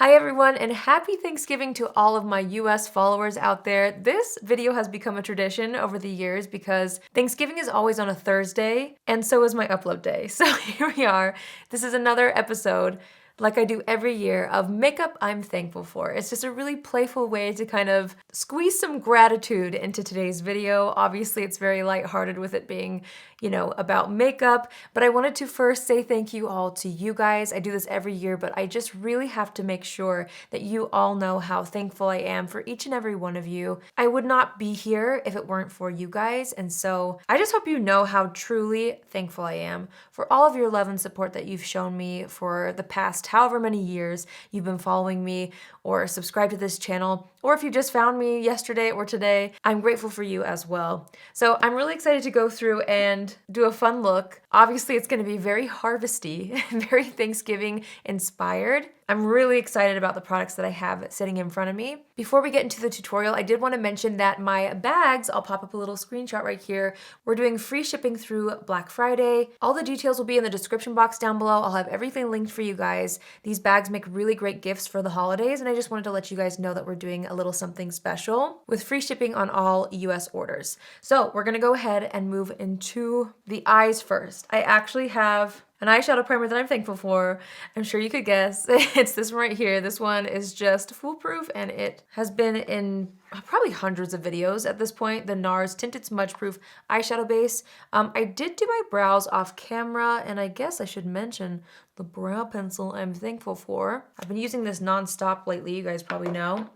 Hi everyone, and happy Thanksgiving to all of my US followers out there. This video has become a tradition over the years because Thanksgiving is always on a Thursday, and so is my upload day. So here we are. This is another episode, like I do every year, of makeup I'm thankful for. It's just a really playful way to kind of squeeze some gratitude into today's video. Obviously, it's very lighthearted with it being, about makeup, but I wanted to first say thank you all to you guys. I do this every year, but I just really have to make sure that you all know how thankful I am for each and every one of you. I would not be here if it weren't for you guys, and so I just hope you know how truly thankful I am for all of your love and support that you've shown me for the past however many years you've been following me or subscribed to this channel, or if you just found me yesterday or today, I'm grateful for you as well. So I'm really excited to go through and do a fun look. Obviously, it's gonna be very harvesty, very Thanksgiving inspired. I'm really excited about the products that I have sitting in front of me. Before we get into the tutorial, I did want to mention that my bags, I'll pop up a little screenshot right here. We're doing free shipping through Black Friday. All the details will be in the description box down below. I'll have everything linked for you guys. These bags make really great gifts for the holidays, and I just wanted to let you guys know that we're doing a little something special with free shipping on all US orders. So we're gonna go ahead and move into the eyes first. I actually have an eyeshadow primer that I'm thankful for. I'm sure you could guess. It's this one right here. This one is just foolproof, and it has been in probably hundreds of videos at this point. The NARS Tinted Smudge Proof Eyeshadow Base. I did do my brows off camera, and I guess I should mention the brow pencil I'm thankful for. I've been using this non-stop lately, you guys probably know.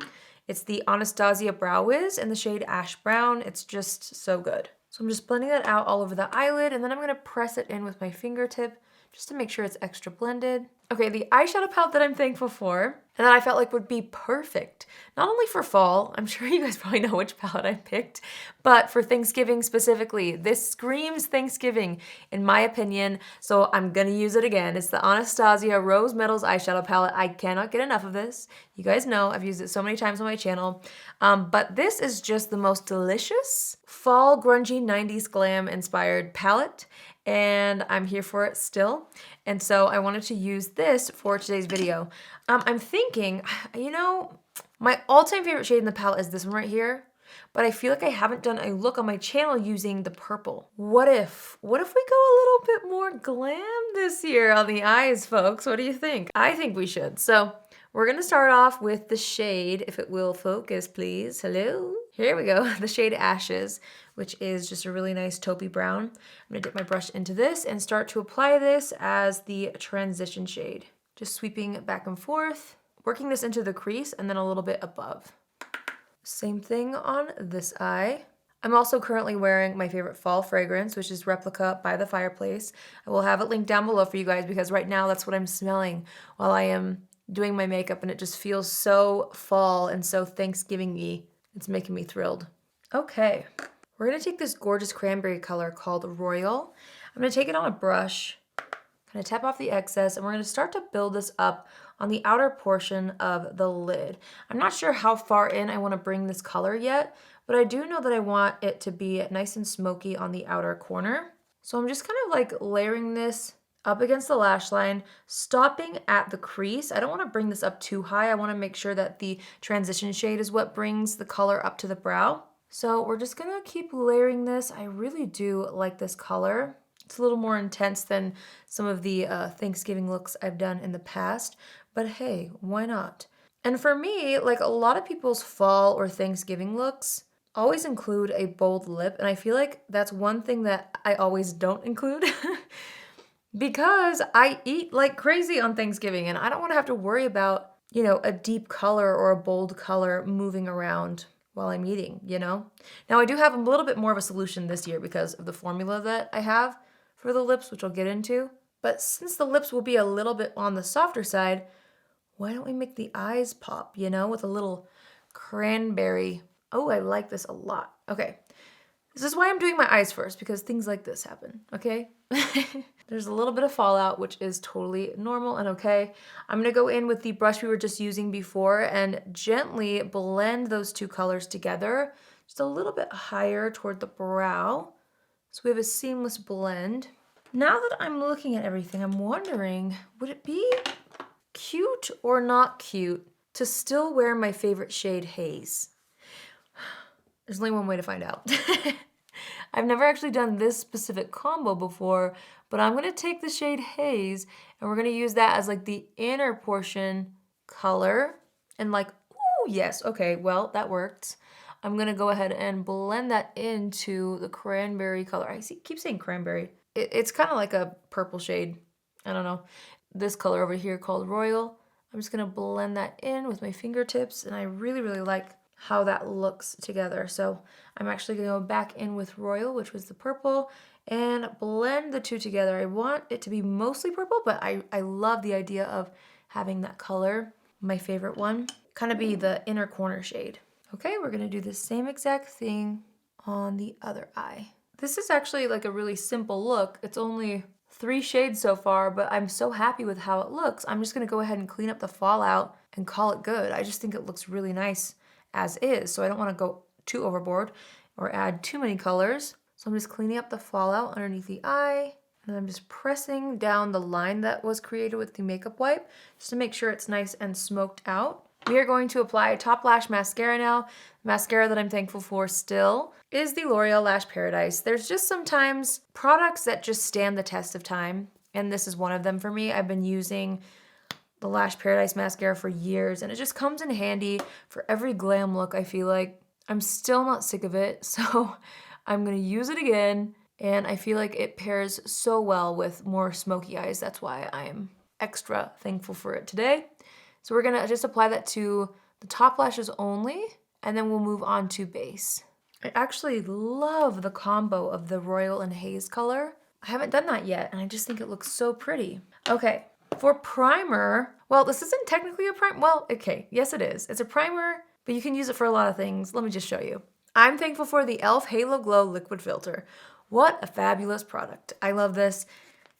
It's the Anastasia Brow Wiz in the shade Ash Brown. It's just so good. So I'm just blending that out all over the eyelid, and then I'm gonna press it in with my fingertip just to make sure it's extra blended. Okay, the eyeshadow palette that I'm thankful for, and that I felt like would be perfect, not only for fall, I'm sure you guys probably know which palette I picked, but for Thanksgiving specifically. This screams Thanksgiving, in my opinion, so I'm gonna use it again. It's the Anastasia Rose Metals eyeshadow palette. I cannot get enough of this. You guys know, I've used it so many times on my channel, but this is just the most delicious fall grungy 90s glam inspired palette, and I'm here for it still. And so I wanted to use this for today's video. I'm thinking, my all-time favorite shade in the palette is this one right here, but I feel like I haven't done a look on my channel using the purple. What if we go a little bit more glam this year on the eyes, folks? What do you think? I think we should. So we're gonna start off with the shade, if it will focus, please. Hello? Here we go, the shade Ashes, which is just a really nice taupey brown. I'm gonna dip my brush into this and start to apply this as the transition shade. Just sweeping back and forth, working this into the crease and then a little bit above. Same thing on this eye. I'm also currently wearing my favorite fall fragrance, which is Replica by the Fireplace. I will have it linked down below for you guys because right now that's what I'm smelling while I am doing my makeup, and it just feels so fall and so Thanksgiving-y. It's making me thrilled. Okay, we're gonna take this gorgeous cranberry color called Royal. I'm gonna take it on a brush, kind of tap off the excess, and we're gonna start to build this up on the outer portion of the lid. I'm not sure how far in I wanna bring this color yet, but I do know that I want it to be nice and smoky on the outer corner. So I'm just kind of like layering this up against the lash line, stopping at the crease. I don't want to bring this up too high. I want to make sure that the transition shade is what brings the color up to the brow. So we're just gonna keep layering this. I really do like this color. It's a little more intense than some of the Thanksgiving looks I've done in the past, but hey, why not? And for me, like a lot of people's fall or Thanksgiving looks always include a bold lip, and I feel like that's one thing that I always don't include. Because I eat like crazy on Thanksgiving and I don't want to have to worry about, a deep color or a bold color moving around while I'm eating, Now I do have a little bit more of a solution this year because of the formula that I have for the lips, which I'll get into. But since the lips will be a little bit on the softer side, why don't we make the eyes pop, with a little cranberry. Oh, I like this a lot. Okay. This is why I'm doing my eyes first, because things like this happen, okay? There's a little bit of fallout, which is totally normal and okay. I'm gonna go in with the brush we were just using before and gently blend those two colors together, just a little bit higher toward the brow. So we have a seamless blend. Now that I'm looking at everything, I'm wondering, would it be cute or not cute to still wear my favorite shade Haze? There's only one way to find out. I've never actually done this specific combo before, but I'm gonna take the shade Haze and we're gonna use that as like the inner portion color and like, ooh, yes, okay, well, that worked. I'm gonna go ahead and blend that into the cranberry color. Keep saying cranberry. It's kind of like a purple shade. I don't know. This color over here called Royal. I'm just gonna blend that in with my fingertips and I really, really like how that looks together. So I'm actually gonna go back in with Royal, which was the purple, and blend the two together. I want it to be mostly purple, but I love the idea of having that color. My favorite one, kind of be the inner corner shade. Okay, we're gonna do the same exact thing on the other eye. This is actually like a really simple look. It's only 3 shades so far, but I'm so happy with how it looks. I'm just gonna go ahead and clean up the fallout and call it good. I just think it looks really nice as is, so I don't wanna go too overboard or add too many colors. So I'm just cleaning up the fallout underneath the eye, and I'm just pressing down the line that was created with the makeup wipe, just to make sure it's nice and smoked out. We are going to apply a top lash mascara now. The mascara that I'm thankful for still is the L'Oreal Lash Paradise. There's just sometimes products that just stand the test of time, and this is one of them for me. I've been using the Lash Paradise mascara for years, and it just comes in handy for every glam look, I feel like. I'm still not sick of it, so I'm gonna use it again, and I feel like it pairs so well with more smoky eyes. That's why I'm extra thankful for it today. So we're gonna just apply that to the top lashes only, and then we'll move on to base. I actually love the combo of the Royal and Haze color. I haven't done that yet, and I just think it looks so pretty. Okay, for primer, well, this isn't technically a primer. Well, okay, yes it is. It's a primer, but you can use it for a lot of things. Let me just show you. I'm thankful for the e.l.f. Halo Glow Liquid Filter. What a fabulous product. I love this.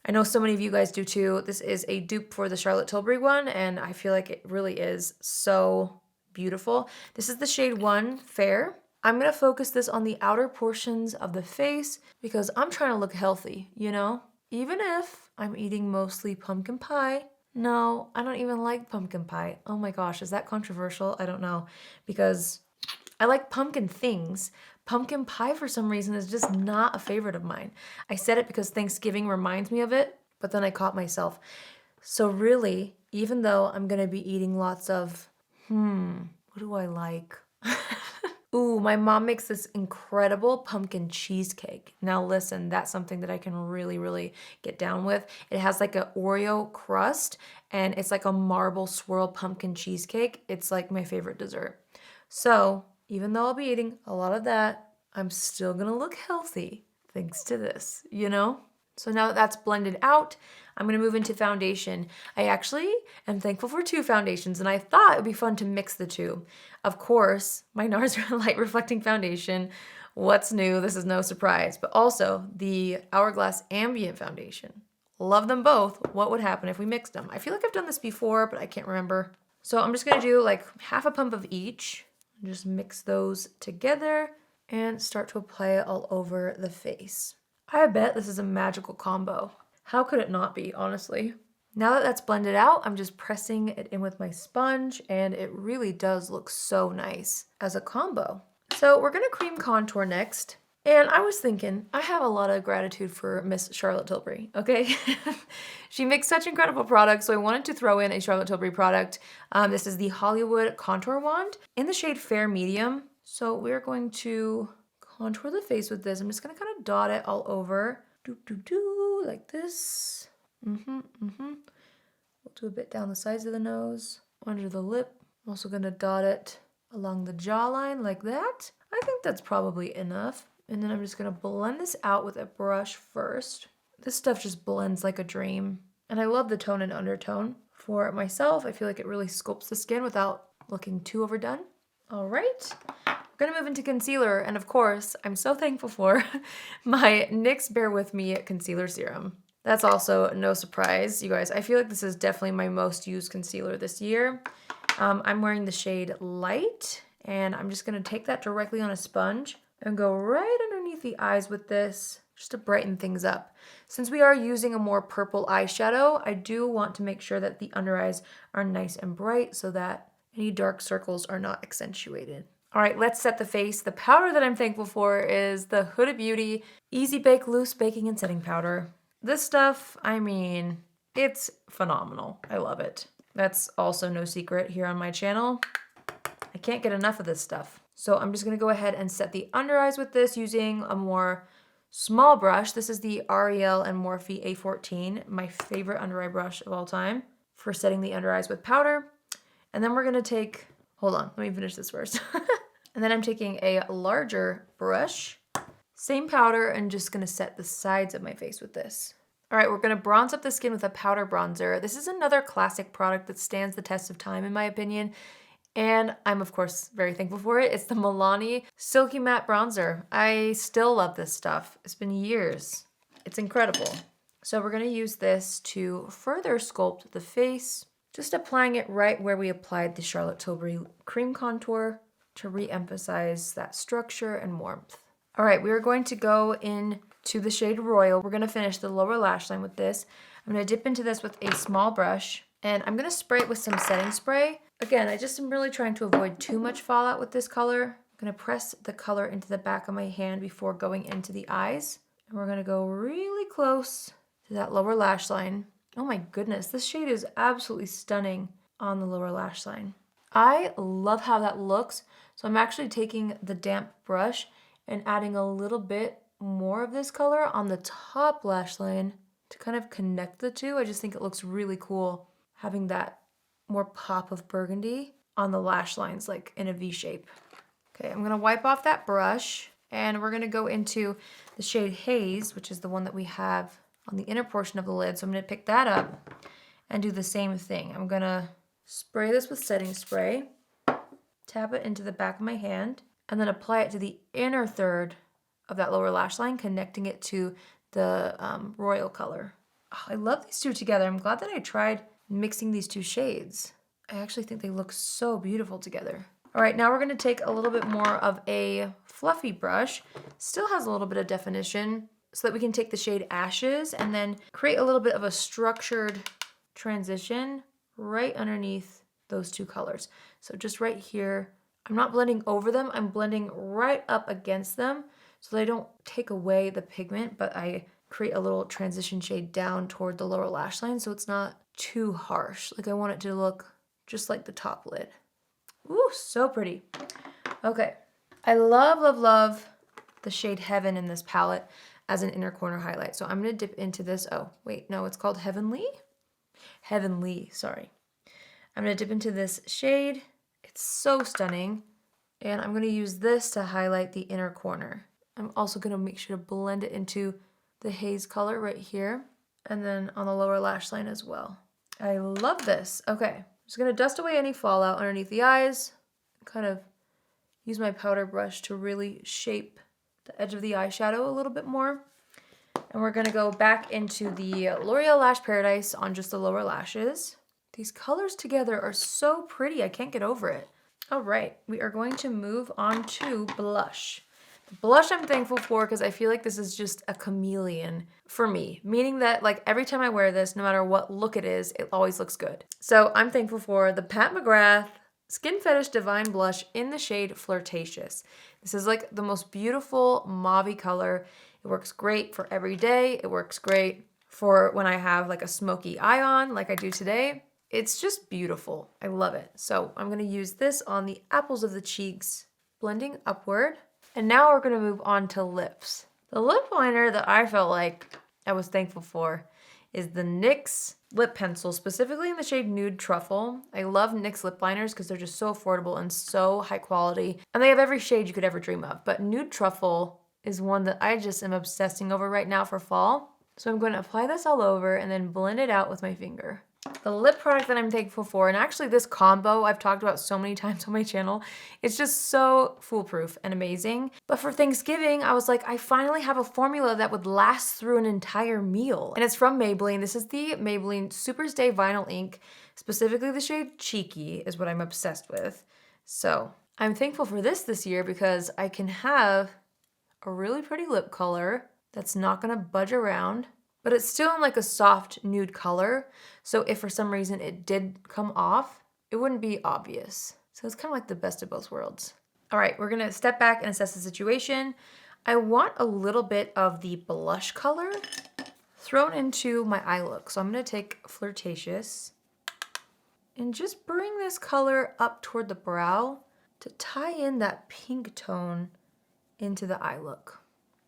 I know so many of you guys do too. This is a dupe for the Charlotte Tilbury one, and I feel like it really is so beautiful. This is the shade 1 Fair. I'm gonna focus this on the outer portions of the face because I'm trying to look healthy, you know? Even if I'm eating mostly pumpkin pie. No, I don't even like pumpkin pie. Oh my gosh, is that controversial? I don't know, because I like pumpkin things. Pumpkin pie, for some reason, is just not a favorite of mine. I said it because Thanksgiving reminds me of it, but then I caught myself. So really, even though I'm gonna be eating lots of, what do I like? Ooh, my mom makes this incredible pumpkin cheesecake. Now listen, that's something that I can really, really get down with. It has like an Oreo crust, and it's like a marble swirl pumpkin cheesecake. It's like my favorite dessert. So, even though I'll be eating a lot of that, I'm still gonna look healthy thanks to this, you know? So now that that's blended out, I'm gonna move into foundation. I actually am thankful for 2 foundations, and I thought it would be fun to mix the 2. Of course, my NARS Light Reflecting Foundation. What's new? This is no surprise. But also the Hourglass Ambient Foundation. Love them both. What would happen if we mixed them? I feel like I've done this before, but I can't remember. So I'm just gonna do like half a pump of each. Just mix those together and start to apply it all over the face. I bet this is a magical combo. How could it not be, honestly? Now that that's blended out, I'm just pressing it in with my sponge, and it really does look so nice as a combo. So we're gonna cream contour next. And I was thinking, I have a lot of gratitude for Miss Charlotte Tilbury, okay? She makes such incredible products, so I wanted to throw in a Charlotte Tilbury product. This is the Hollywood Contour Wand in the shade Fair Medium. So we're going to contour the face with this. I'm just gonna kind of dot it all over. Like this. We'll do a bit down the sides of the nose, under the lip. I'm also gonna dot it along the jawline like that. I think that's probably enough. And then I'm just gonna blend this out with a brush first. This stuff just blends like a dream. And I love the tone and undertone. For myself, I feel like it really sculpts the skin without looking too overdone. All right, we're gonna move into concealer. And of course, I'm so thankful for my NYX Bear With Me Concealer Serum. That's also no surprise, you guys. I feel like this is definitely my most used concealer this year. I'm wearing the shade Light, and I'm just gonna take that directly on a sponge and go right underneath the eyes with this just to brighten things up. Since we are using a more purple eyeshadow, I do want to make sure that the under eyes are nice and bright so that any dark circles are not accentuated. All right, let's set the face. The powder that I'm thankful for is the Huda Beauty Easy Bake Loose Baking and Setting Powder. This stuff, I mean, it's phenomenal. I love it. That's also no secret here on my channel. I can't get enough of this stuff. So I'm just gonna go ahead and set the under eyes with this using a more small brush. This is the Ariel and Morphe A14, my favorite under eye brush of all time for setting the under eyes with powder. And then we're gonna take, hold on, let me finish this first. And then I'm taking a larger brush, same powder, and just gonna set the sides of my face with this. All right, we're gonna bronze up the skin with a powder bronzer. This is another classic product that stands the test of time in my opinion. And I'm of course very thankful for it. It's the Milani Silky Matte Bronzer. I still love this stuff. It's been years. It's incredible. So we're gonna use this to further sculpt the face, just applying it right where we applied the Charlotte Tilbury cream contour to re-emphasize that structure and warmth. All right, we are going to go into the shade Royal. We're gonna finish the lower lash line with this. I'm gonna dip into this with a small brush and I'm gonna spray it with some setting spray. Again, I just am really trying to avoid too much fallout with this color. I'm gonna press the color into the back of my hand before going into the eyes. And we're gonna go really close to that lower lash line. Oh my goodness, this shade is absolutely stunning on the lower lash line. I love how that looks. So I'm actually taking the damp brush and adding a little bit more of this color on the top lash line to kind of connect the two. I just think it looks really cool having that more pop of burgundy on the lash lines, like in a V shape. Okay, I'm gonna wipe off that brush and we're gonna go into the shade Haze, which is the one that we have on the inner portion of the lid. So I'm gonna pick that up and do the same thing. I'm gonna spray this with setting spray, tap it into the back of my hand, and then apply it to the inner third of that lower lash line, connecting it to the Royal color. Oh, I love these two together. I'm glad that I tried mixing these two shades. I actually think they look so beautiful together. All right, now we're gonna take a little bit more of a fluffy brush, still has a little bit of definition, so that we can take the shade Ashes and then create a little bit of a structured transition right underneath those two colors. So just right here, I'm not blending over them, I'm blending right up against them so they don't take away the pigment, but I create a little transition shade down toward the lower lash line so it's not too harsh. Like I want it to look just like the top lid. Ooh, so pretty. Okay, I love, love, love the shade Heaven in this palette as an inner corner highlight. So I'm gonna dip into this. Oh, wait, no, it's called Heavenly? Heavenly, sorry. I'm gonna dip into this shade. It's so stunning. And I'm gonna use this to highlight the inner corner. I'm also gonna make sure to blend it into the haze color right here. And then on the lower lash line as well. I love this. Okay, I'm just gonna dust away any fallout underneath the eyes. Kind of use my powder brush to really shape the edge of the eyeshadow a little bit more. And we're gonna go back into the L'Oreal Lash Paradise on just the lower lashes. These colors together are so pretty, I can't get over it. All right, we are going to move on to blush. The blush I'm thankful for because I feel like this is just a chameleon for me, meaning that like every time I wear this, no matter what look it is, it always looks good. So I'm thankful for the Pat McGrath Skin Fetish Divine Blush in the shade Flirtatious. This is like the most beautiful mauve color. It works great for every day. It works great for when I have like a smoky eye on like I do today. It's just beautiful. I love it. So I'm gonna use this on the apples of the cheeks, blending upward. And now we're gonna move on to lips. The lip liner that I felt like I was thankful for is the NYX lip pencil, specifically in the shade Nude Truffle. I love NYX lip liners because they're just so affordable and so high quality. And they have every shade you could ever dream of. But Nude Truffle is one that I just am obsessing over right now for fall. So I'm going to apply this all over and then blend it out with my finger. The lip product that I'm thankful for, and actually this combo I've talked about so many times on my channel, it's just so foolproof and amazing. But for Thanksgiving, I was like, I finally have a formula that would last through an entire meal. And it's from Maybelline. This is the Maybelline Superstay Vinyl Ink, specifically the shade Cheeky is what I'm obsessed with. So I'm thankful for this year because I can have a really pretty lip color that's not gonna budge around, but it's still in like a soft nude color. So if for some reason it did come off, it wouldn't be obvious. So it's kind of like the best of both worlds. All right, we're gonna step back and assess the situation. I want a little bit of the blush color thrown into my eye look. So I'm gonna take Flirtatious and just bring this color up toward the brow to tie in that pink tone into the eye look.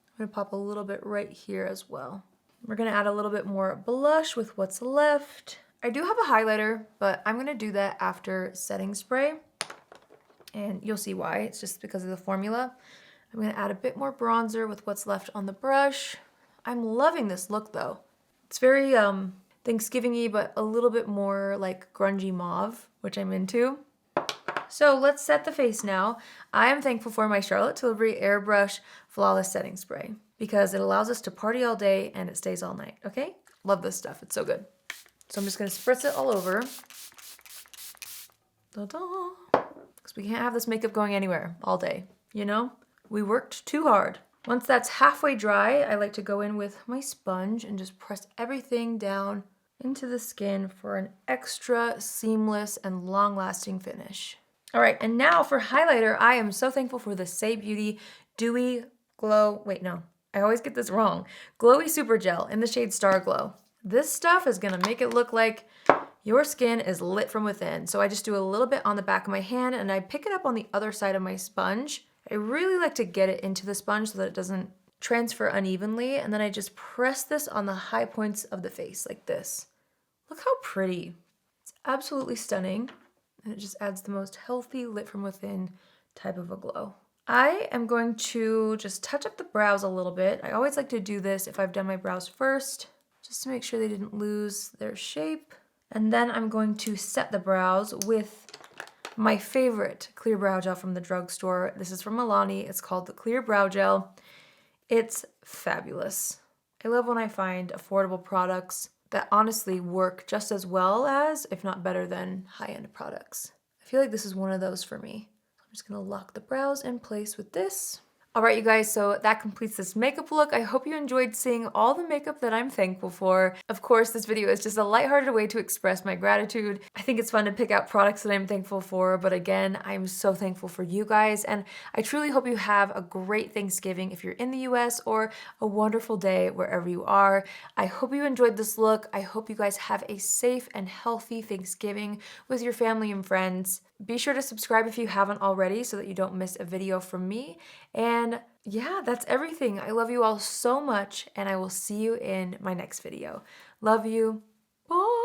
I'm gonna pop a little bit right here as well. We're gonna add a little bit more blush with what's left. I do have a highlighter, but I'm gonna do that after setting spray. And you'll see why, it's just because of the formula. I'm gonna add a bit more bronzer with what's left on the brush. I'm loving this look though. It's very Thanksgiving-y, but a little bit more like grungy mauve, which I'm into. So let's set the face now. I am thankful for my Charlotte Tilbury Airbrush Flawless Setting Spray because it allows us to party all day and it stays all night, okay? Love this stuff, it's so good. So I'm just gonna spritz it all over. Ta-da! Because we can't have this makeup going anywhere all day, you know? We worked too hard. Once that's halfway dry, I like to go in with my sponge and just press everything down into the skin for an extra seamless and long-lasting finish. All right, and now for highlighter, I am so thankful for the Say Beauty Dewy Glow, wait, no, I always get this wrong. Glowy Super Gel in the shade Star Glow. This stuff is gonna make it look like your skin is lit from within. So I just do a little bit on the back of my hand and I pick it up on the other side of my sponge. I really like to get it into the sponge so that it doesn't transfer unevenly. And then I just press this on the high points of the face like this. Look how pretty. It's absolutely stunning. And it just adds the most healthy, lit from within type of a glow. I am going to just touch up the brows a little bit. I always like to do this if I've done my brows first, just to make sure they didn't lose their shape. And then I'm going to set the brows with my favorite clear brow gel from the drugstore. This is from Milani. It's called the Clear Brow Gel. It's fabulous. I love when I find affordable products that honestly work just as well as, if not better than, high-end products. I feel like this is one of those for me. I'm just gonna lock the brows in place with this. All right, you guys, so that completes this makeup look. I hope you enjoyed seeing all the makeup that I'm thankful for. Of course, this video is just a lighthearted way to express my gratitude. I think it's fun to pick out products that I'm thankful for, but again, I'm so thankful for you guys, and I truly hope you have a great Thanksgiving if you're in the US, or a wonderful day wherever you are. I hope you enjoyed this look. I hope you guys have a safe and healthy Thanksgiving with your family and friends. Be sure to subscribe if you haven't already so that you don't miss a video from me. And yeah, that's everything. I love you all so much, and I will see you in my next video. Love you. Bye.